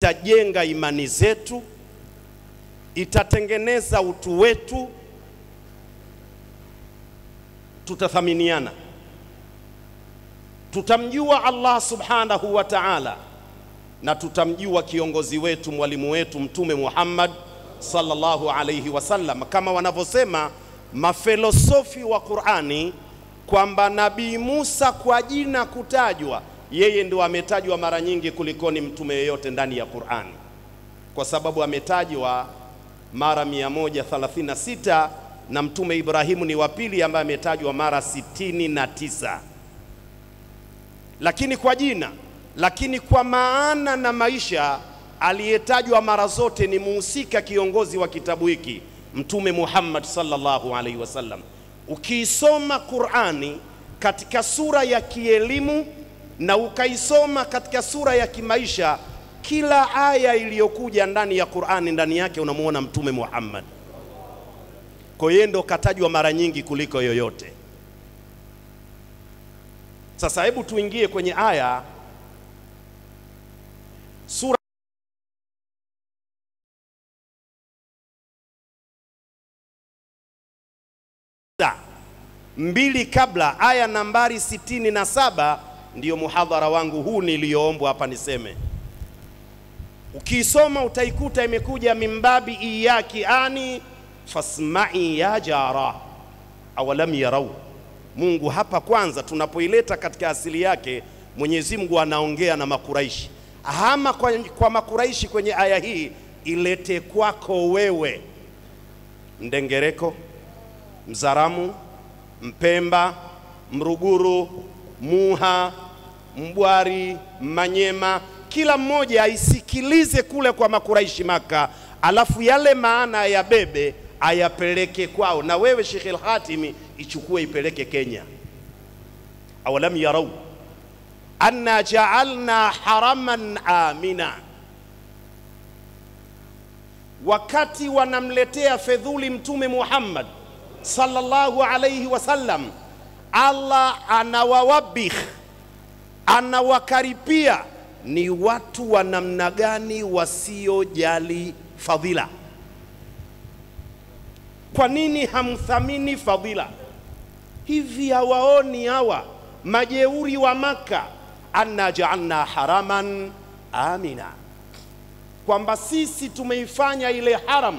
itajenga imani zetu, itatengeneza utu wetu, tutathaminiana, tutamjua Allah subhanahu wa ta'ala, na tutamjua kiongozi wetu, mwalimu wetu, Mtume Muhammad sallallahu alayhi wasallam, kama wanavyosema mafilosofi wa Qur'ani kwamba Nabii Musa kwa jina kutajwa, yeye ndio ametajwa mara nyingi kulikoni mtume yeyote ndani ya Qur'ani, kwa sababu ametajwa mara 136 na Mtume Ibrahimu ni wa pili ambaye ametajwa mara 69. Lakini kwa jina, lakini kwa maana na maisha, aliyetajwa mara zote ni muhusika kiongozi wa kitabu hiki, Mtume Muhammad sallallahu alaihi wasallam. Ukiisoma Qur'ani katika sura ya kielimu na ukaisoma katika sura ya kimaisha, kila aya iliyokuja ndani ya Qur'ani ndani yake unamuona Mtume Muhammad. Kwa hiyo ndo katajwa mara nyingi kuliko yoyote. Sasa hebu tuingie kwenye aya sura mbili kabla, aya nambari 67 ndiyo muhadhara wangu huu niliyoombwa hapa niseme. Ukiisoma utaikuta imekuja mimbabi iyaki ani fasma'i ya jara awalam yarau. Mungu hapa kwanza tunapoileta katika asili yake, Mwenyezi Mungu anaongea na Makuraishi. Hama kwa Makuraishi kwenye aya hii, ilete kwako wewe Mdengereko, Mzaramu, Mpemba, Mruguru, Muha, Mbwari, Manyema, kila mmoja aisikilize kule kwa Makuraishi Maka, alafu yale maana ya bebe ayapeleke kwao, na wewe Sheikh al-Khatimi ichukue ipeleke Kenya. Awalam yarau anna ja'alna haraman amina. Wakati wanamletea fedhuli Mtume Muhammad sallallahu alayhi wasallam, Allah anawawabih, anawakaripia ni watu wa namna gani wasiojali fadhila. Kwa nini hamthamini fadhila? Hivi hawaoni hawa majeuri wa Maka, anna ja'alna haraman amina, kwamba sisi tumeifanya ile haram,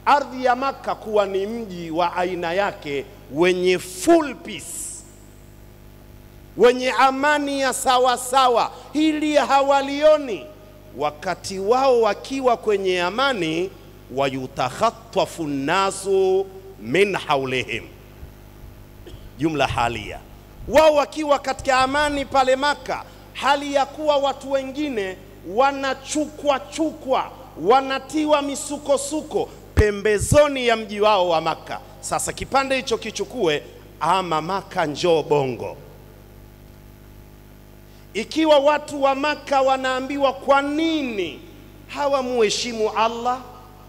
ardhi ya Maka, kuwa ni mji wa aina yake wenye full peace, wenye amani ya sawa sawa. Hili hawalioni, wakati wao wakiwa kwenye amani, wayutakhattafu nasu min haulihim, jumla halia. Wao wakiwa katika amani pale Maka, hali ya kuwa watu wengine wanachukwa, wanatiwa misukosuko pembezoni ya mji wao wa Maka. Sasa kipande hicho kichukue, ama Maka njoo Bongo. Ikiwa watu wa Maka wanaambiwa kwa nini hawamuheshimu Allah,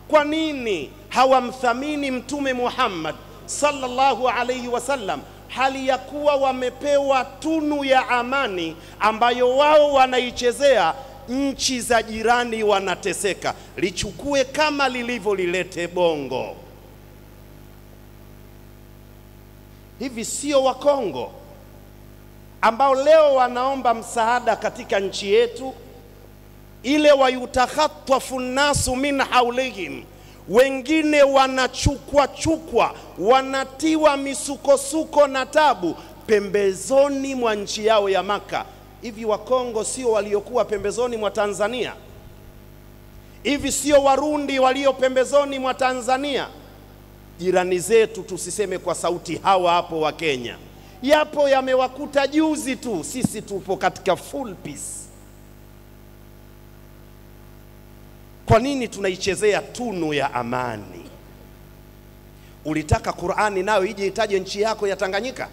kwa nini hawamthamini Mtume Muhammad sallallahu alayhi wasallam, hali ya kuwa wamepewa tunu ya amani ambayo wao wanaichezea, nchi za jirani wanateseka. Lichukue kama lilivyo, lilete Bongo. Hivi sio wa Kongo ambao leo wanaomba msaada katika nchi yetu ile, wayutakhattafu nasu min haulihim, wengine wanachukwa, wanatiwa misukosuko na tabu pembezoni mwa nchi yao ya Maka. Hivi wa Kongo sio waliokuwa pembezoni mwa Tanzania? Hivi sio Warundi walio pembezoni mwa Tanzania? Jirani zetu, tusiseme kwa sauti, hawa hapo wa Kenya, yapo yamewakuta juzi tu. Sisi tupo katika full peace. Kwa nini tunaichezea tunu ya amani? Ulitaka Qur'ani nayo ije itaje nchi yako ya Tanganyika,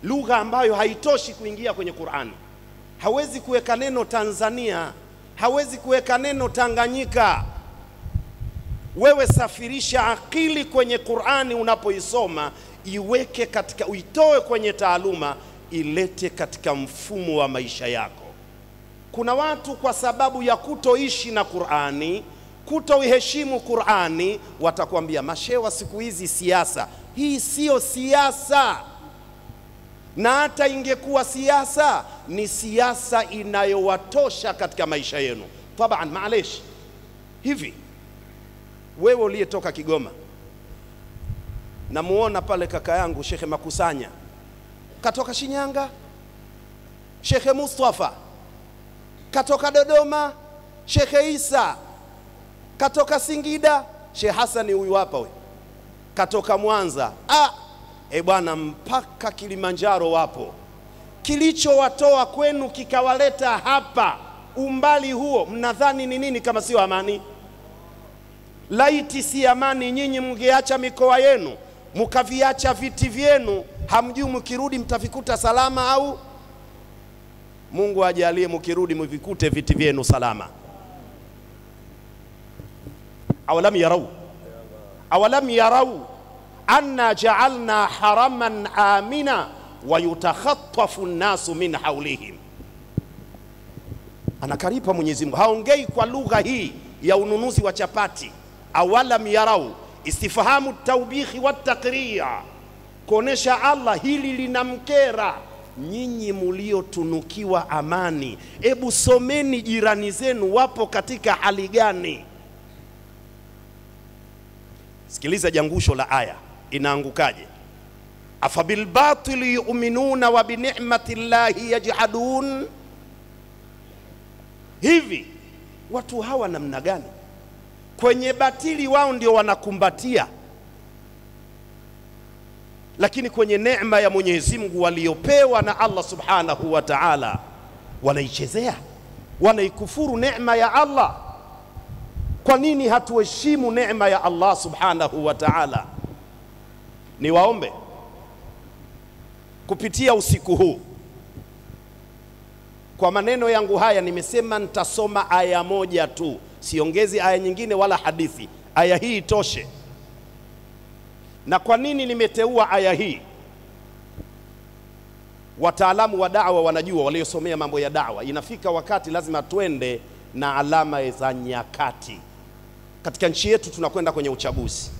lugha ambayo haitoshi kuingia kwenye Qur'ani. Hawezi kuweka neno Tanzania, hawezi kuweka neno Tanganyika. Wewe safirisha akili kwenye Qur'ani unapoisoma, iweke katika, uitoe kwenye taaluma, ilete katika mfumo wa maisha yako. kuna watu kwa sababu ya kutoishi na Qur'ani, kutoiheshimu Qur'ani, watakwambia mashewa siku hizi siasa. Hii sio siasa, na hata ingekuwa siasa ni siasa inayowatosha katika maisha yenu. Taban, maalesh, hivi wewe uliyetoka Kigoma, namuona pale kaka yangu Sheikh Makusanya katoka Shinyanga, Sheikh Mustafa katoka Dodoma, Sheikh Isa katoka Singida, Sheikh Hasani huyu hapa huyu katoka Mwanza. Bwana, mpaka Kilimanjaro wapo. Kilichowatoa kwenu kikawaleta hapa umbali huo, mnadhani ni nini kama sio amani? Laiti si amani, nyinyi mngeacha mikoa yenu, mkaviacha viti vyenu, hamjui mkirudi mtavikuta salama au? Mungu ajalie mkirudi mvikute viti vyenu salama. Awalam yarau anna ja'alna haraman amina wa yutakhattafu an-nasu min hawlihim. Anakaripa Mwenyezi Mungu, haongei kwa lugha hii ya ununuzi wa chapati. Awalam yarau, istifahamu tawbihi wa takriya, kuonesha Allah hili linamkera. Nyinyi muliotunukiwa amani, ebu someni jirani zenu wapo katika hali gani. Sikiliza jangusho la aya inaangukaje. Afabil batili yu'minuna wa bi ni'mati llahi yajhadun. Hivi watu hawa namna gani? Kwenye batili wao ndio wanakumbatia, lakini kwenye neema ya Mwenyezi Mungu waliopewa na Allah Subhanahu wa Ta'ala wanaichezea, wanaikufuru neema ya Allah. Kwa nini hatuheshimu neema ya Allah Subhanahu wa Ta'ala? Niwaombe kupitia usiku huu, kwa maneno yangu haya nimesema nitasoma aya moja tu, siongezi aya nyingine wala hadithi. Aya hii itoshe. Na kwa nini nimeteua aya hii? Wataalamu wa da'wa wanajua, waliosomea mambo ya da'wa, inafika wakati lazima twende na alama za nyakati. Katika nchi yetu tunakwenda kwenye uchaguzi.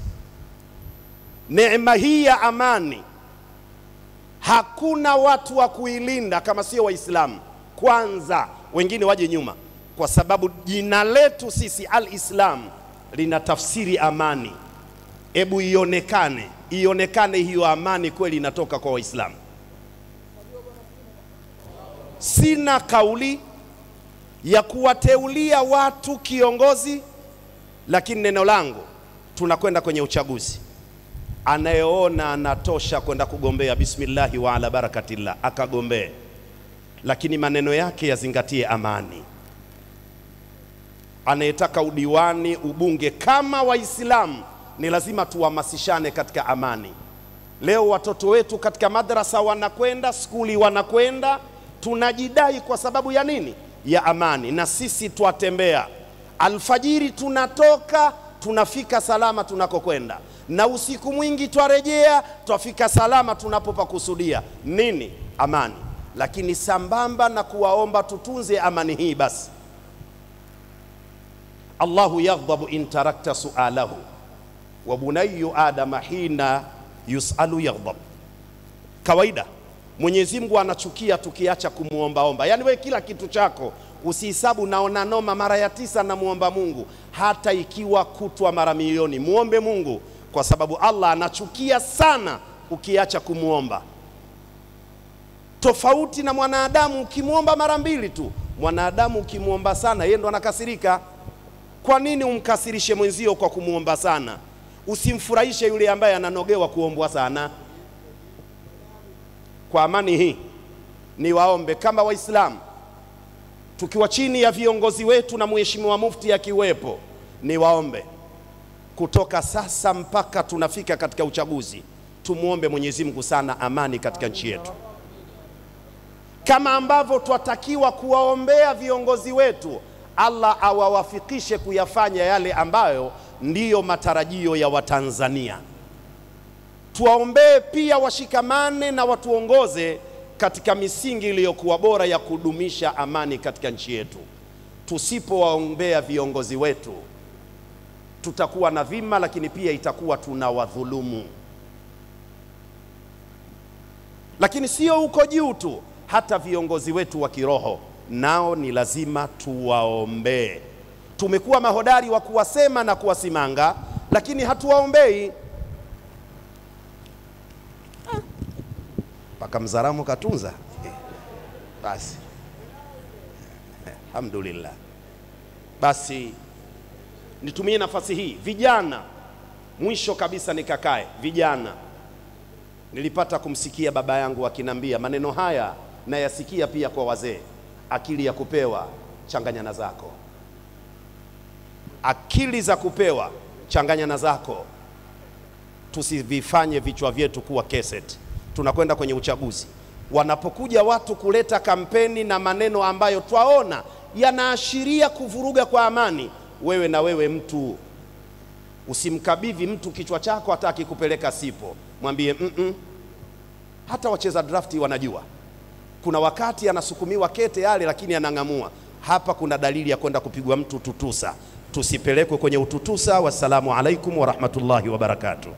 Neema hii ya amani hakuna watu wa kuilinda kama sio Waislamu kwanza, wengine waje nyuma, kwa sababu jina letu sisi al-Islam lina tafsiri amani. Ebu ionekane hiyo amani kweli inatoka kwa Waislamu. Sina kauli ya kuwateulia watu kiongozi, lakini neno langu, tunakwenda kwenye uchaguzi. Anayeona anatosha kwenda kugombea, bismillahi wa ala barakatillah, akagombee, lakini maneno yake yazingatie amani. Anayetaka udiwani, ubunge, kama Waislamu ni lazima tuhamasishane katika amani. Leo watoto wetu katika madrasa wanakwenda, skuli wanakwenda, tunajidai kwa sababu ya nini? Ya amani. Na sisi twatembea alfajiri, tunatoka tunafika salama tunakokwenda, na usiku mwingi twarejea twafika salama tunapopakusudia. Nini? Amani. Lakini sambamba na kuwaomba tutunze amani hii, basi Allahu yaghdhabu in tarakta su'alahu wa bunayyu adama hina yus'alu yaghdhab. Kawaida Mwenyezi Mungu anachukia tukiacha kumuombaomba. Yani wewe kila kitu chako usihesabu naona noma mara ya 9 na muomba Mungu, hata ikiwa kutwa mara milioni, muombe Mungu, kwa sababu Allah anachukia sana ukiacha kumuomba. Tofauti na mwanadamu, ukimuomba mara 2 tu. Mwanadamu ukimuomba sana, yeye ndo anakasirika. Kwa nini umkasirishe mwenzio kwa kumuomba sana? Usimfurahishe yule ambaye ananogewa kuombwa sana. Kwa amani hii ni waombe kama Waislamu, tukiwa chini ya viongozi wetu na Mheshimiwa Mufti akiwepo, ni waombe kutoka sasa mpaka tunafika katika uchaguzi, tumuombe Mwenyezi Mungu sana amani katika nchi yetu, kama ambavyo twatakiwa kuwaombea viongozi wetu Allah awawafikishe kuyafanya yale ambayo ndiyo matarajio ya Watanzania. Tuwaombee pia washikamane na watuongoze katika misingi iliyokuwa bora ya kudumisha amani katika nchi yetu. Tusipowaombea viongozi wetu tutakuwa na dhima, lakini pia itakuwa tunawadhulumu. Lakini sio huko juu tu, hata viongozi wetu wa kiroho nao ni lazima tuwaombee. Tumekuwa mahodari wa kuwasema na kuwasimanga, lakini hatuwaombei. Paka Mzaramo katunza basi, alhamdulillah. Basi nitumie nafasi hii, vijana, mwisho kabisa nikakae, vijana, nilipata kumsikia baba yangu akinambia maneno haya, na yasikia pia kwa wazee: akili ya kupewa changanya na zako. Akili za kupewa changanya na zako. Tusivifanye vichwa vyetu kuwa cassette. Tunakwenda kwenye uchaguzi, wanapokuja watu kuleta kampeni na maneno ambayo twaona yanaashiria kuvuruga kwa amani, wewe na wewe mtu usimkabidhi mtu kichwa chako hataki kupeleka sipo. Mwambie hata wacheza drafti wanajua kuna wakati anasukumiwa kete yale, lakini anang'amua. Hapa kuna dalili ya kwenda kupigwa mtu tutusa. Tusipelekwe kwenye ututusa. Wassalamu alaikum wa rahmatullahi wa barakatuh.